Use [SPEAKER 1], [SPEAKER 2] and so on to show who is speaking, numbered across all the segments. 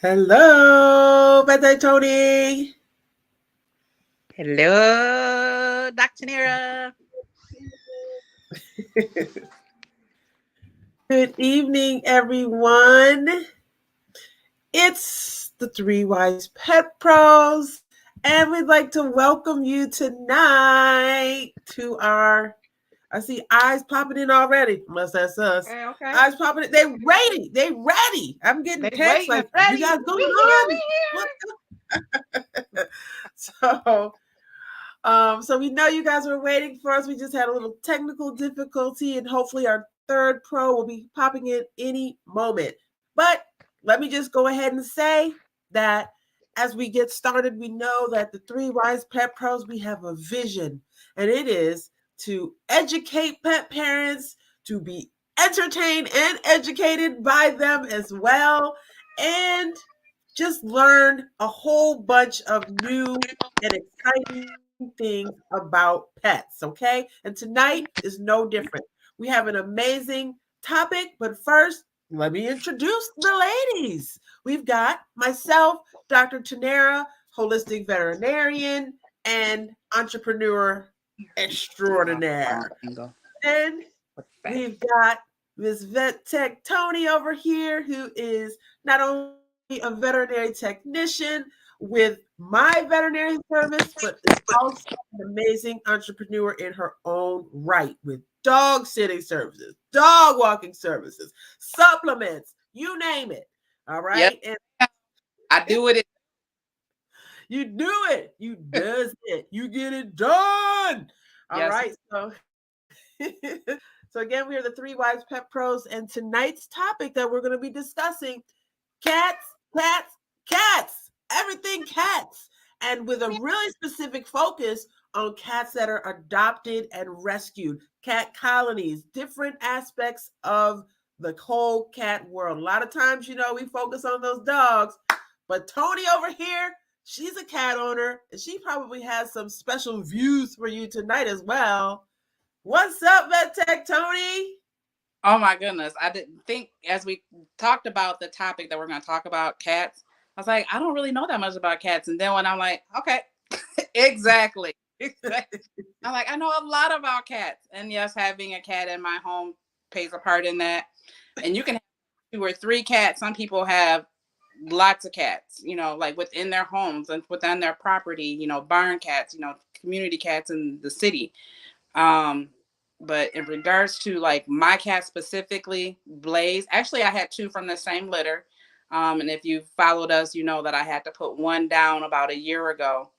[SPEAKER 1] Hello, Birthday Tony.
[SPEAKER 2] Hello, Dr. Nera.
[SPEAKER 1] Good evening, everyone. It's the Three Wise Pet Pros, and we'd like to welcome you tonight to our. I see eyes popping in already. Unless that's us.
[SPEAKER 2] Okay.
[SPEAKER 1] Eyes popping in. They ready. They ready. I'm getting
[SPEAKER 2] They
[SPEAKER 1] texts
[SPEAKER 2] waiting
[SPEAKER 1] like,
[SPEAKER 2] and
[SPEAKER 1] "You
[SPEAKER 2] ready.
[SPEAKER 1] guys going
[SPEAKER 2] We here,
[SPEAKER 1] on? What?" So so we know you guys were waiting for us. We just had a little technical difficulty, and hopefully our third pro will be popping in any moment. But let me just go ahead and say that as we get started, we know that the Three Wise Pet Pros, we have a vision, and it is to educate pet parents, to be entertained and educated by them as well, and just learn a whole bunch of new and exciting things about pets, okay? And tonight is no different. We have an amazing topic, but first, let me introduce the ladies. We've got myself, Dr. Tanera, holistic veterinarian and entrepreneur extraordinaire. And we've got Miss Vet Tech Tony over here, who is not only a veterinary technician with my veterinary service, but is also an amazing entrepreneur in her own right with dog sitting services, dog walking services, supplements, you name it. All
[SPEAKER 2] Yep,
[SPEAKER 1] right. And
[SPEAKER 2] I do it.
[SPEAKER 1] you do it. You does it. You get it done. All
[SPEAKER 2] Yes.
[SPEAKER 1] right. So so again, we are the Three Wise Pet Pros, and tonight's topic that we're going to be discussing cats, cats, cats, everything cats, and with a really specific focus on cats that are adopted and rescued, cat colonies, different aspects of the whole cat world. A lot of times, we focus on those dogs, but Tony over here, she's a cat owner, and she probably has some special views for you tonight as well. What's up, VetTech Tony?
[SPEAKER 2] Oh my goodness. I didn't think as we talked about the topic that we're going to talk about cats, I was like, I don't really know that much about cats. And then when I'm like, okay, exactly. Exactly. I'm like, I know a lot about cats. And yes, having a cat in my home plays a part in that. And you can have 2 or 3 cats. Some people have lots of cats, like within their homes and within their property, barn cats, community cats in the city. Um, but in regards to like my cat specifically, Blaze, actually I had 2 from the same litter. And if you followed us, you know that I had to put one down about a year ago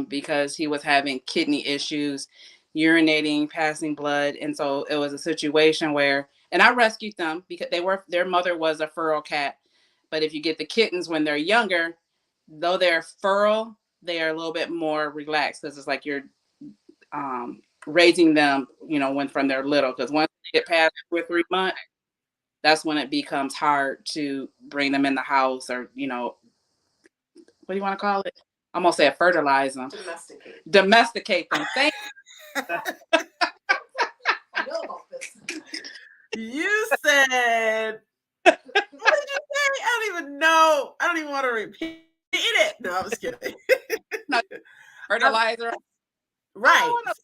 [SPEAKER 2] because he was having kidney issues, urinating, passing blood. And so it was a situation where, and I rescued them because their mother was a feral cat. But if you get the kittens when they're younger, though they're feral, they are a little bit more relaxed because it's like you're raising them, when from they're little. Because once they get past 2 or 3 months, that's when it becomes hard to bring them in the house or, what do you want to call it? I'm gonna say fertilize them, domesticate them. Thank you.
[SPEAKER 1] You said, what did you say? I don't even know. I don't even want to repeat it. No, I was kidding.
[SPEAKER 2] No, fertilizer.
[SPEAKER 1] Right.
[SPEAKER 2] Oh, in the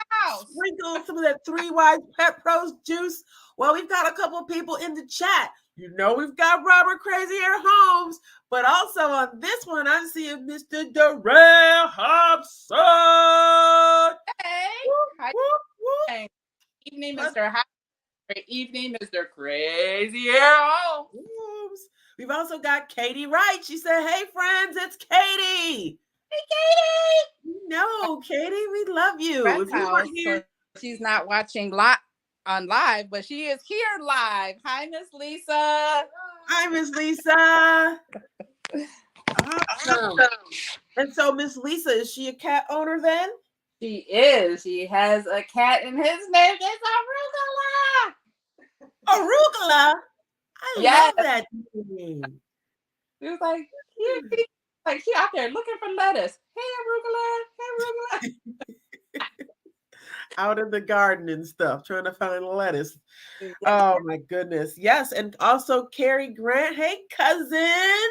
[SPEAKER 2] house.
[SPEAKER 1] Sprinkle some of that Three Wise Pet Pros juice. Well, we've got a couple people in the chat. We've got Robert Crazy Air Holmes, but also on this one, I'm seeing Mr. Darrell Hobson.
[SPEAKER 2] Hey,
[SPEAKER 1] Woo,
[SPEAKER 2] hi.
[SPEAKER 1] woo, woo.
[SPEAKER 2] Good evening,
[SPEAKER 1] Plus,
[SPEAKER 2] Mr. High. Great evening, Mr. Crazy Arrow.
[SPEAKER 1] whoops. We've also got Katie Wright. She said, "Hey, friends, it's Katie."
[SPEAKER 2] Hey, Katie.
[SPEAKER 1] No, Katie, we love you. If
[SPEAKER 2] Friend's
[SPEAKER 1] you weren't
[SPEAKER 2] house,
[SPEAKER 1] here,
[SPEAKER 2] so she's not watching on live, but she is here live. Hi, Miss Lisa.
[SPEAKER 1] hi, Miss Lisa. Awesome. And so, Miss Lisa, is she a cat owner then?
[SPEAKER 2] She is. She has a cat, and his name is Arugula.
[SPEAKER 1] Arugula. I
[SPEAKER 2] Yes.
[SPEAKER 1] love that name.
[SPEAKER 2] She was like, like she out there looking for lettuce. Hey, Arugula. Hey, Arugula.
[SPEAKER 1] out in the garden and stuff, trying to find lettuce.
[SPEAKER 2] Yes.
[SPEAKER 1] Oh my goodness. Yes, and also Carrie Grant. Hey, cousin.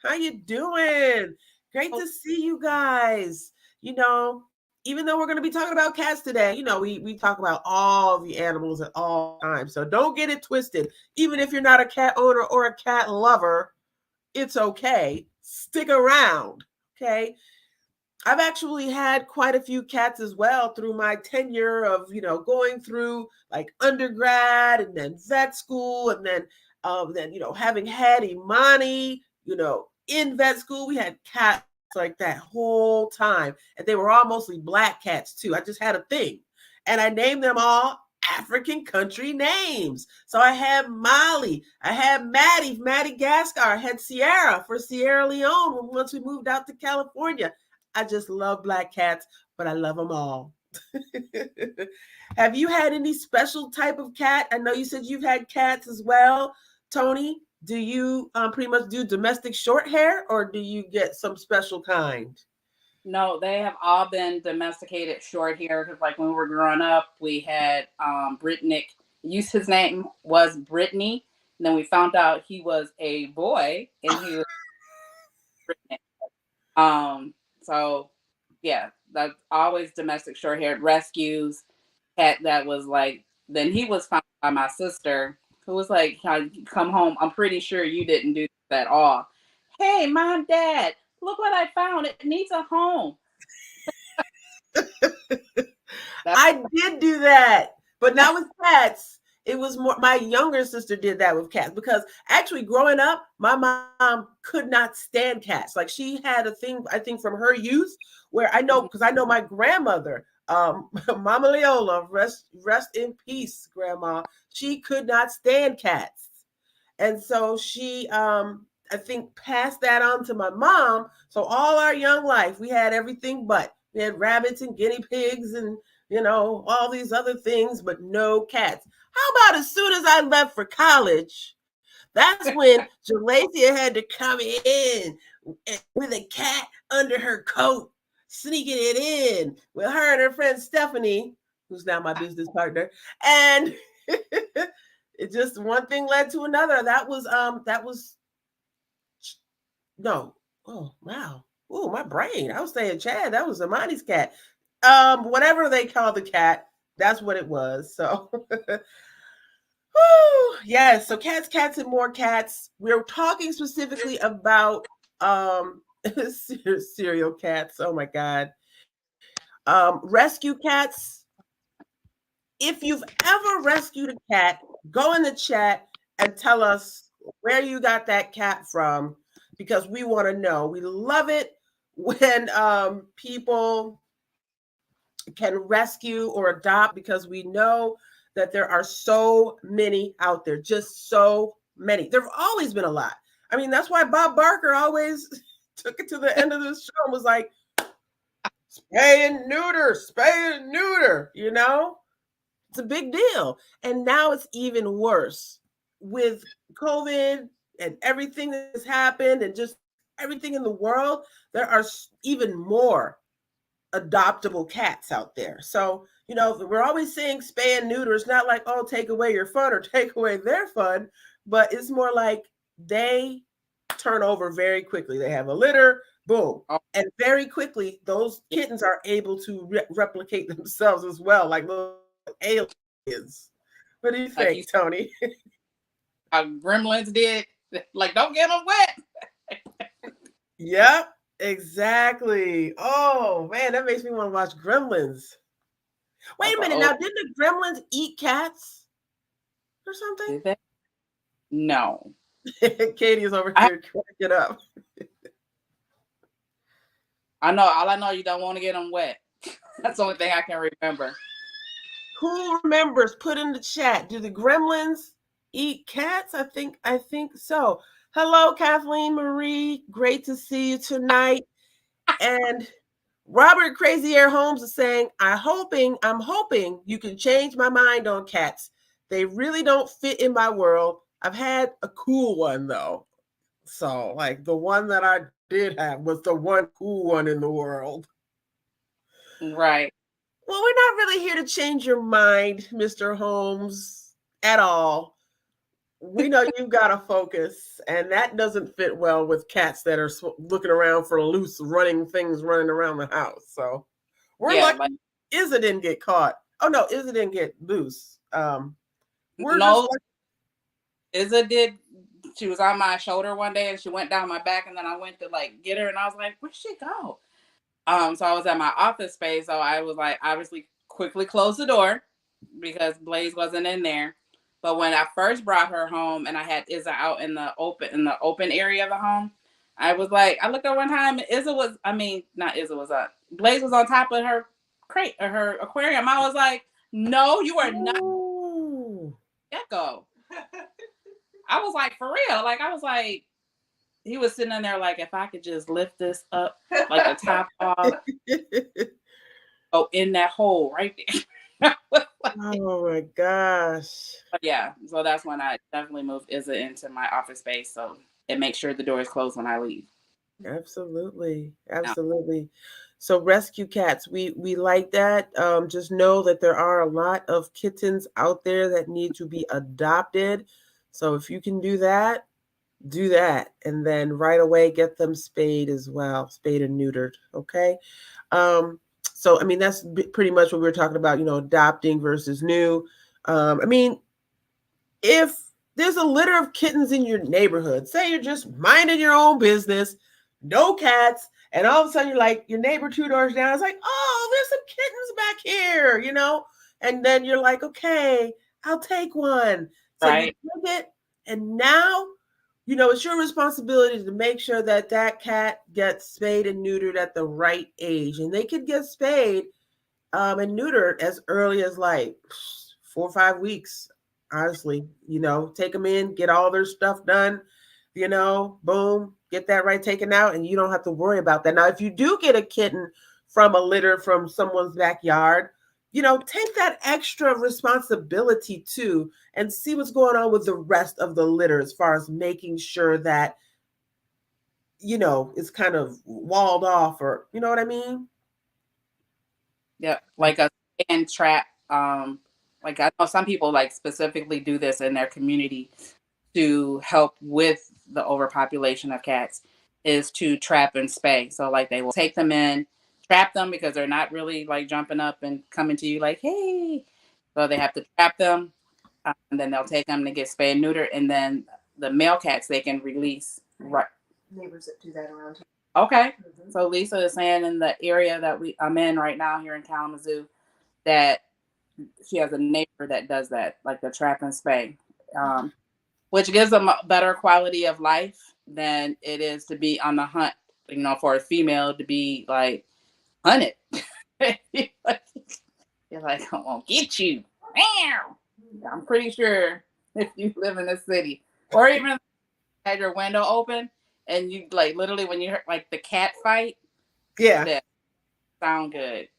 [SPEAKER 1] How you doing? Great to see you guys. You know, even though we're going to be talking about cats today, we talk about all the animals at all times. So don't get it twisted. Even if you're not a cat owner or a cat lover, it's okay. Stick around. Okay. I've actually had quite a few cats as well through my tenure of, going through like undergrad and then vet school and then having had Imani, in vet school, we had cats like that whole time. And they were all mostly black cats too. I just had a thing. And I named them all African country names. So I had Molly, I had Maddie Gaskar, I had Sierra for Sierra Leone once we moved out to California. I just love black cats, but I love them all. Have you had any special type of cat? I know you said you've had cats as well. Tony, do you pretty much do domestic short hair or do you get some special kind?
[SPEAKER 2] No, they have all been domesticated short hair because, like, when we were growing up, we had Brittany. His name was Brittany. And then we found out he was a boy, and he was Brittany. So yeah, that's always domestic short haired rescues. Cat that was like, then he was found by my sister, who was like, come home. I'm pretty sure you didn't do that at all. Hey, mom, dad, look what I found. It needs a home. That's
[SPEAKER 1] I did do that, but not with cats. It was more my younger sister did that with cats because actually growing up, my mom could not stand cats. Like she had a thing, I think, from her youth where I know because I know my grandmother, Mama Leola, rest in peace, grandma. She could not stand cats. And so she I think passed that on to my mom. So all our young life we had everything but we had rabbits and guinea pigs and all these other things, but no cats. How about as soon as I left for college, that's when Jalacia had to come in with a cat under her coat, sneaking it in with her and her friend Stephanie, who's now my business partner. And it just one thing led to another. That was no. Oh wow. Oh, my brain. I was saying Chad. That was Amani's cat. Whatever they call the cat, that's what it was. So yes, so cats and more cats. We're talking specifically about serial cats. Oh my god. Rescue cats. If you've ever rescued a cat, go in the chat and tell us where you got that cat from because we want to know. We love it when people can rescue or adopt because we know that there are so many out there, just so many. There have always been a lot. I mean, that's why Bob Barker always took it to the end of the show and was like, spay and neuter, It's a big deal. And now it's even worse with COVID and everything that's happened and just everything in the world. There are even more adoptable cats out there. So, we're always saying spay and neuter. It's not like, oh, take away your fun or take away their fun, but it's more like they turn over very quickly. They have a litter, boom.
[SPEAKER 2] oh,
[SPEAKER 1] And very quickly, those
[SPEAKER 2] yeah.
[SPEAKER 1] kittens are able to replicate themselves as well, like little aliens. What do you
[SPEAKER 2] Like you
[SPEAKER 1] think, Tony?
[SPEAKER 2] Gremlins did. Like, don't get them wet.
[SPEAKER 1] Yep, exactly. Oh, man, that makes me want to watch Gremlins. Wait
[SPEAKER 2] That's
[SPEAKER 1] a
[SPEAKER 2] an
[SPEAKER 1] minute
[SPEAKER 2] old.
[SPEAKER 1] now. Didn't the gremlins eat cats or something?
[SPEAKER 2] Did they? No.
[SPEAKER 1] Katie is over
[SPEAKER 2] I
[SPEAKER 1] here cracking up.
[SPEAKER 2] I know. All I know, you don't want to get them wet. That's the only thing I can remember.
[SPEAKER 1] Who remembers? Put in the chat. Do the gremlins eat cats? I think so. Hello, Kathleen Marie. Great to see you tonight. And Robert Crazy Air Holmes is saying, I'm hoping you can change my mind on cats. They really don't fit in my world. I've had a cool one though. So, like the one that I did have was the one cool one in the world.
[SPEAKER 2] Right.
[SPEAKER 1] Well, we're not really here to change your mind, Mr. Holmes, at all. We know you've got to focus, and that doesn't fit well with cats that are looking around for loose running things running around the house. So we're
[SPEAKER 2] Yeah,
[SPEAKER 1] lucky
[SPEAKER 2] like
[SPEAKER 1] Izza didn't get caught. Oh no, Izza didn't get loose. We're just
[SPEAKER 2] no,
[SPEAKER 1] like,
[SPEAKER 2] Izza did. She was on my shoulder one day and she went down my back, and then I went to like get her and I was like, where'd she go? So I was at my office space, so I was like obviously quickly closed the door because Blaze wasn't in there. But when I first brought her home and I had Izza out in the open area of the home, I was like, I looked at one time, Izza was, I mean, not Izza was up. Blaze was on top of her crate or her aquarium. I was like, no, you are not
[SPEAKER 1] oh.
[SPEAKER 2] gecko. I was like, for real. Like I was like, he was sitting in there like, if I could just lift this up, like the top off, oh, in that hole right there.
[SPEAKER 1] Oh my gosh.
[SPEAKER 2] But yeah, so that's when I definitely moved Izza into my office space, so it makes sure the door is closed when I leave.
[SPEAKER 1] Absolutely.
[SPEAKER 2] Now,
[SPEAKER 1] Absolutely. So rescue cats, we like that. Just know that there are a lot of kittens out there that need to be adopted. So if you can do that, and then right away get them spayed as well, spayed and neutered. Okay. So I mean that's pretty much what we were talking about. Adopting versus new. I mean, if there's a litter of kittens in your neighborhood, say you're just minding your own business, no cats, and all of a sudden you're like your neighbor 2 doors down, it's like, oh, there's some kittens back here. And then you're like, okay, I'll take one. So you
[SPEAKER 2] right?
[SPEAKER 1] take it, and now it's your responsibility to make sure that that cat gets spayed and neutered at the right age, and they could get spayed and neutered as early as like 4 or 5 weeks. Honestly, take them in, get all their stuff done, boom, get that right taken out, and you don't have to worry about that. Now, if you do get a kitten from a litter from someone's backyard, take that extra responsibility too and see what's going on with the rest of the litter as far as making sure that, it's kind of walled off, or you know what I mean?
[SPEAKER 2] Yep, like a stand trap. Like I know some people like specifically do this in their community to help with the overpopulation of cats is to trap and spay. So like they will take them in, trap them because they're not really like jumping up and coming to you like, hey. So they have to trap them, and then they'll take them to get spay and neuter, and then the male cats they can release. Right.
[SPEAKER 3] Neighbors that do that around here.
[SPEAKER 2] Okay. Mm-hmm. So Lisa is saying in the area that I'm in right now here in Kalamazoo that she has a neighbor that does that, like the trap and spay. Which gives them a better quality of life than it is to be on the hunt, for a female to be like hunted. You're like, I'm gonna get you. I'm pretty sure if you live in the city or even had your window open and you like literally when you heard like the cat fight,
[SPEAKER 1] Yeah.
[SPEAKER 2] that sound good.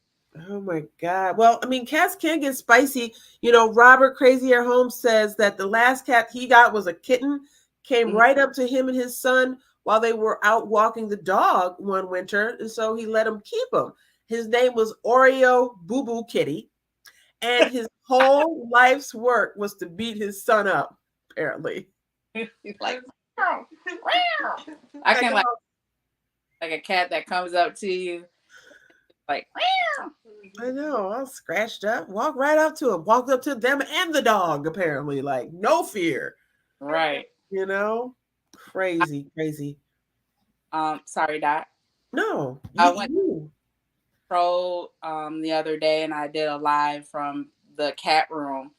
[SPEAKER 1] Oh my God. Well, I mean, cats can get spicy. Robert Crazy Air Holmes says that the last cat he got was a kitten, came
[SPEAKER 2] Mm-hmm.
[SPEAKER 1] right up to him and his son while they were out walking the dog one winter. And so he let him keep him. His name was Oreo Boo Boo Kitty. And his whole life's work was to beat his son up, apparently.
[SPEAKER 2] He's like, I can like a cat that comes up to you like,
[SPEAKER 1] I know, all scratched up. Walk right up to him. Walked up to them and the dog, apparently. Like, no fear.
[SPEAKER 2] right.
[SPEAKER 1] Crazy, crazy.
[SPEAKER 2] Sorry, Doc.
[SPEAKER 1] No,
[SPEAKER 2] I went
[SPEAKER 1] you.
[SPEAKER 2] pro the other day and I did a live from the cat room.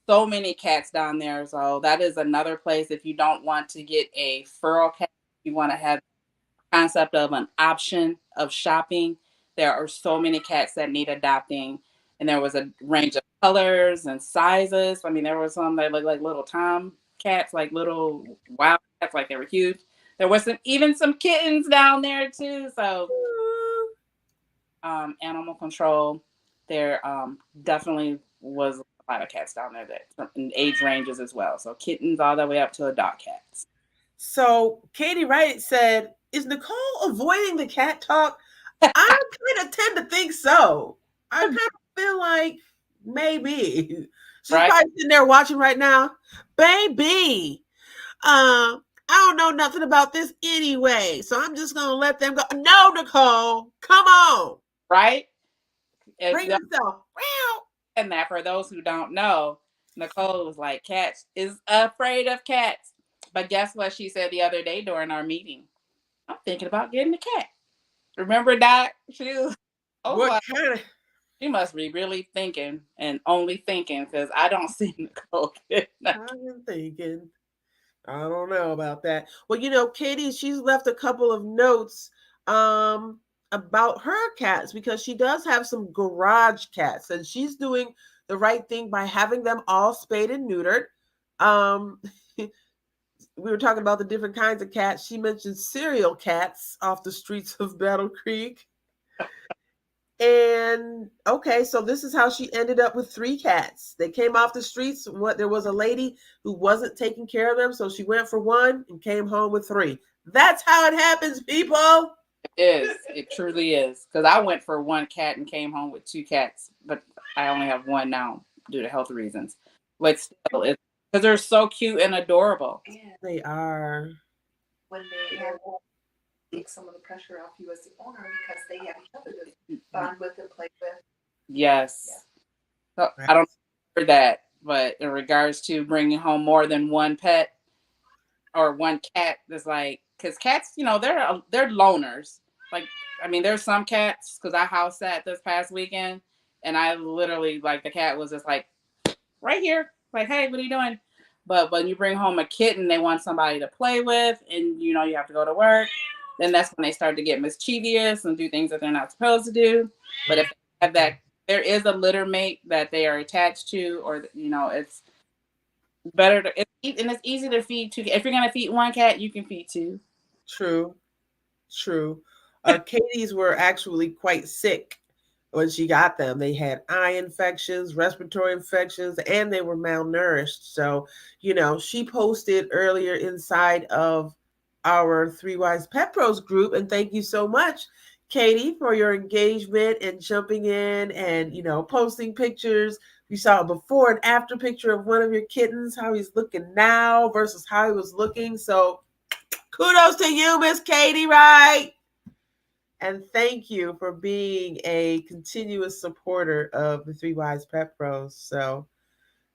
[SPEAKER 2] So many cats down there. So that is another place if you don't want to get a feral cat, you want to have concept of an option of shopping. There are so many cats that need adopting, and there was a range of colors and sizes. I mean, there were some that looked like little tom cats, like little wild cats, like they were huge. There was even some kittens down there too. So, animal control, there definitely was a lot of cats down there that in age ranges as well. So kittens all the way up to adult cats.
[SPEAKER 1] So Katie Wright said, "Is Nicole avoiding the cat talk?" I kind of tend to think so. I kind of feel like maybe she's
[SPEAKER 2] Right?
[SPEAKER 1] probably sitting there watching right now. Baby, I don't know nothing about this anyway, so I'm just gonna let them go. No, Nicole, come on,
[SPEAKER 2] Right? If
[SPEAKER 1] bring
[SPEAKER 2] y'all
[SPEAKER 1] yourself. Wow.
[SPEAKER 2] and that for those who don't know, Nicole was like, cats is afraid of cats. But guess what she said the other day during our meeting? I'm thinking about getting a cat. Remember that? She was, oh
[SPEAKER 1] What
[SPEAKER 2] my,
[SPEAKER 1] kind of?
[SPEAKER 2] she must be really thinking and only thinking because I don't see Nicole getting a cat.
[SPEAKER 1] I'm thinking. I don't know about that. Well, Katie, she's left a couple of notes about her cats because she does have some garage cats and she's doing the right thing by having them all spayed and neutered. Um we were talking about the different kinds of cats. She mentioned serial cats off the streets of Battle Creek. And okay, so this is how she ended up with three cats. They came off the streets. What there was a lady who wasn't taking care of them, so she went for one and came home with three. That's how it happens, people.
[SPEAKER 2] It is. It truly is. Because I went for one cat and came home with two cats, but I only have one now due to health reasons. But still, it's because they're so cute and adorable.
[SPEAKER 3] And
[SPEAKER 1] They are.
[SPEAKER 3] when they have take some of the pressure off you as the owner because they have each other to bond with and play with.
[SPEAKER 2] Yes. So I don't know that, but in regards to bringing home more than one pet or one cat, it's like because cats, they're loners. Like, I mean, there's some cats because I house sat this past weekend, and I literally like the cat was just like right here, like, hey, what are you doing? But when you bring home a kitten, they want somebody to play with, and you have to go to work. Then that's when they start to get mischievous and do things that they're not supposed to do. But if they have that, there is a litter mate that they are attached to, or it's better to, and it's easy to feed two. If you're gonna feed one cat, you can feed two.
[SPEAKER 1] True. True. Katie's were actually quite sick when she got them. They had eye infections, respiratory infections, and they were malnourished. So, she posted earlier inside of our Three Wise Pet Pros group. And thank you so much, Katie, for your engagement and jumping in and, posting pictures. We saw a before and after picture of one of your kittens, how he's looking now versus how he was looking. So, kudos to you, Miss Katie, right? And thank you for being a continuous supporter of the Three Wise Pet Pros. So,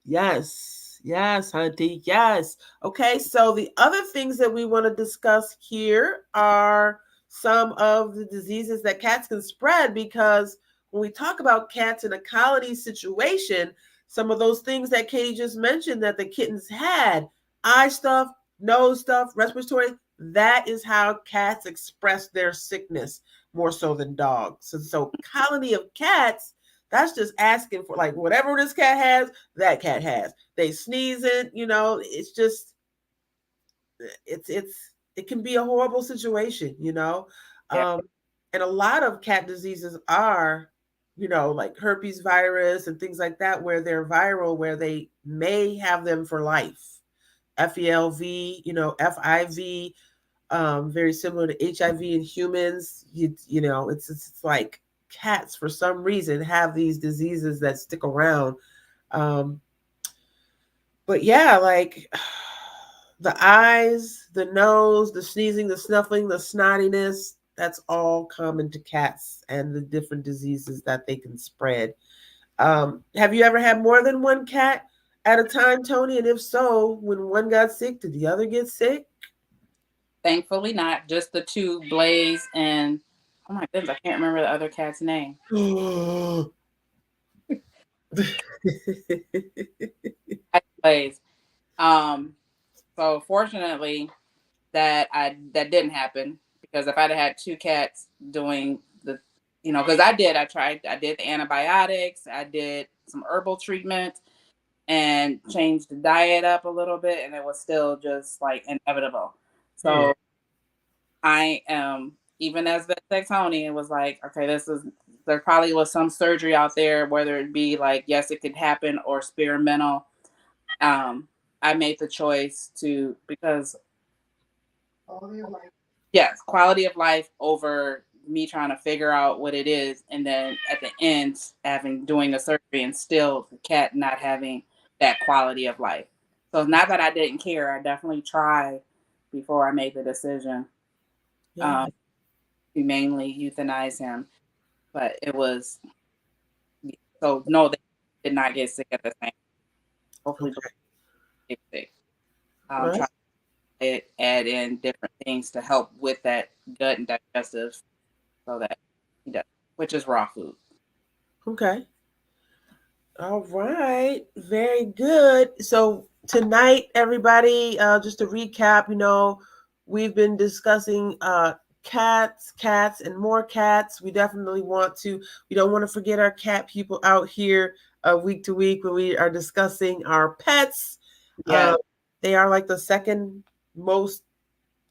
[SPEAKER 1] yes, Hunty, yes. Okay, so the other things that we want to discuss here are some of the diseases that cats can spread because when we talk about cats in a colony situation, some of those things that Katie just mentioned that the kittens had, eye stuff, nose stuff, respiratory, that is how cats express their sickness more so than dogs. And so colony of cats, that's just asking for like whatever this cat has, that cat has. They sneeze it, it's just it can be a horrible situation,
[SPEAKER 2] Yeah.
[SPEAKER 1] and a lot of cat diseases are, like herpes virus and things like that, where they're viral, where they may have them for life. FELV, FIV, very similar to HIV in humans. It's like cats for some reason have these diseases that stick around. Um, but yeah, like the eyes, the nose, the sneezing, the snuffling, the snottiness, that's all common to cats and the different diseases that they can spread. Have you ever had more than one cat at a time, Tony? And if so, when one got sick, did the other get sick?
[SPEAKER 2] Thankfully, not just the two, Blaze and oh my goodness, I can't remember the other cat's name. Blaze. So fortunately, that didn't happen because if I'd had two cats doing the, because I did the antibiotics, I did some herbal treatment, and changed the diet up a little bit, and it was still just like inevitable. So I am, even as the Tony, it was like, okay, there probably was some surgery out there, whether it be like, yes, it could happen or experimental. I made the choice because
[SPEAKER 3] Quality of life.
[SPEAKER 2] yes, quality of life over me trying to figure out what it is, and then at the end doing the surgery and still the cat not having that quality of life. So it's not that I didn't care. I definitely tried before I made the decision
[SPEAKER 1] Yeah.
[SPEAKER 2] to mainly euthanize him, but it was so no, they did not get sick at the same. Hopefully,
[SPEAKER 1] Okay.
[SPEAKER 2] get sick.
[SPEAKER 1] Right.
[SPEAKER 2] Try to add in different things to help with that gut and digestive, so that he does, which is raw food.
[SPEAKER 1] Okay. All right. Very good. So tonight, everybody, just to recap, we've been discussing cats, and more cats. We definitely we don't want to forget our cat people out here week to week when we are discussing our pets.
[SPEAKER 2] Yeah.
[SPEAKER 1] They are like the second most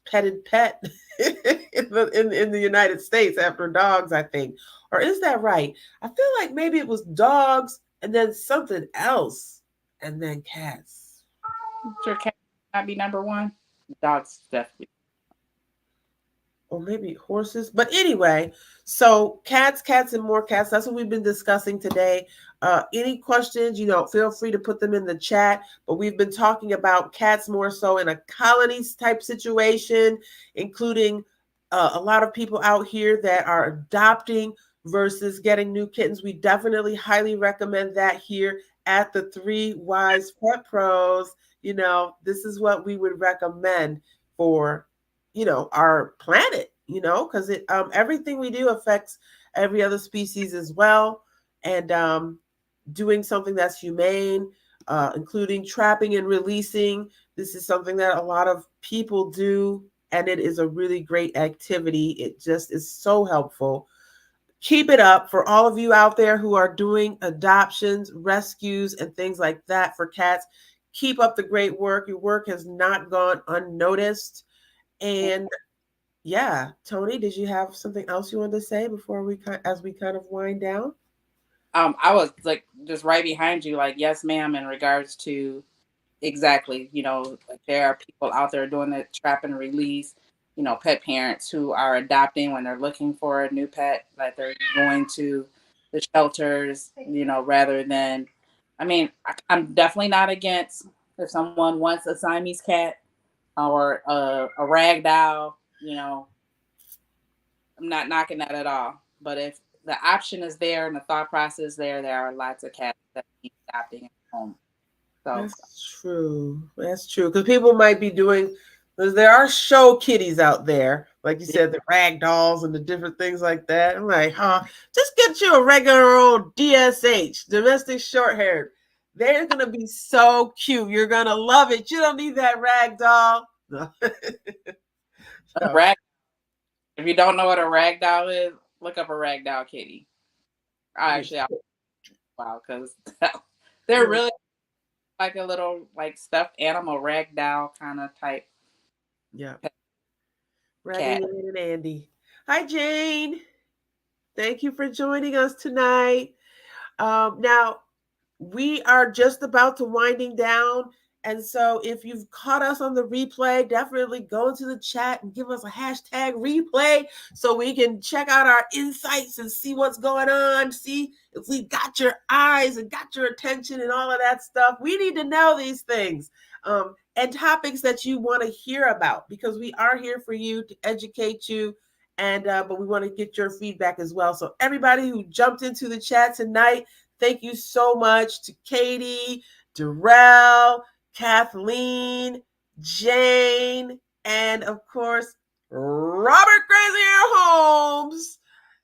[SPEAKER 1] petted pet in the United States after dogs, I think. Or is that right? I feel like maybe it was dogs and then something else and then cats.
[SPEAKER 2] Sure, cat might be number one. Dogs definitely.
[SPEAKER 1] Or maybe horses. But anyway, so cats, and more cats. That's what we've been discussing today. Any questions, feel free to put them in the chat. But we've been talking about cats more so in a colony type situation, including a lot of people out here that are adopting versus getting new kittens. We definitely highly recommend that here at the Three Wise Pet Pros. This is what we would recommend for our planet, because it everything we do affects every other species as well. And doing something that's humane, including trapping and releasing, this is something that a lot of people do, and it is a really great activity. It just is so helpful. Keep it up for all of you out there who are doing adoptions, rescues, and things like that for cats. Keep up the great work. Your work has not gone unnoticed. And yeah, Tony, did you have something else you wanted to say before as we kind of wind down?
[SPEAKER 2] I was like just right behind you, like, yes, ma'am, in regards to exactly, like there are people out there doing the trap and release, pet parents who are adopting when they're looking for a new pet, like they're going to the shelters, rather than, I'm definitely not against if someone wants a Siamese cat or a rag doll, I'm not knocking that at all. But if the option is there and the thought process there are lots of cats that need adopting at home. So
[SPEAKER 1] That's true. That's true. Because people might be doing, because there are show kitties out there, like you said, the rag dolls and the different things like that. I'm like, just get you a regular old DSH, domestic short haired. They're going to be so cute. You're going to love it. You don't need that rag doll.
[SPEAKER 2] a rag. If you don't know what a rag doll is, look up a rag doll kitty. Wow, because they're really like a little like stuffed animal rag doll kind of type.
[SPEAKER 1] Yeah. Raggedy and Andy. Hi, Jane. Thank you for joining us tonight. Now, we are just about to winding down. And so if you've caught us on the replay, definitely go into the chat and give us a hashtag replay so we can check out our insights and see what's going on. See if we got your eyes and got your attention and all of that stuff. We need to know these things and topics that you want to hear about, because we are here for you to educate you. And but we want to get your feedback as well. So everybody who jumped into the chat tonight, thank you so much to Katie, Darrell, Kathleen, Jane, and of course, Robert Grazier Holmes.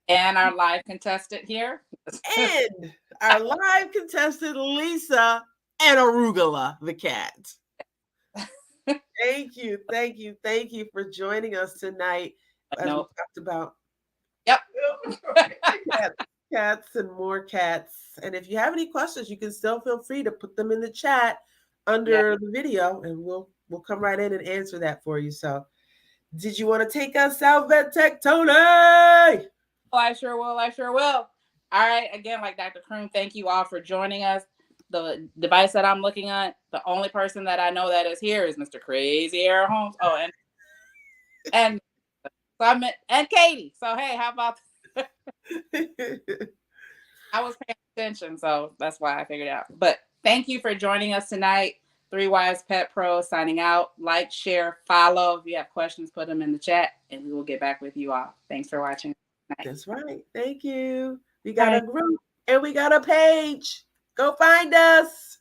[SPEAKER 2] And our live contestant here.
[SPEAKER 1] And our live contestant, Lisa and Arugula, the cat. Thank you for joining us tonight as we talked about cats and more cats. And if you have any questions, you can still feel free to put them in the chat under the video, and we'll come right in and answer that for you. So, did you want to take us out, Vet Tech Tony?
[SPEAKER 2] Oh, I sure will. All right. Again, like Dr. Kroon, thank you all for joining us. The device that I'm looking at, the only person that I know that is here is Mr. Crazy Air Holmes. Oh, and So I met and Katie. So hey, how about I was paying attention, so that's why I figured it out. But thank you for joining us tonight. Three Wives Pet Pro signing out. Like, share, follow. If you have questions, put them in the chat, and we will get back with you all. Thanks for watching tonight.
[SPEAKER 1] That's right. Thank you. We got a group and we got a page. Go find us.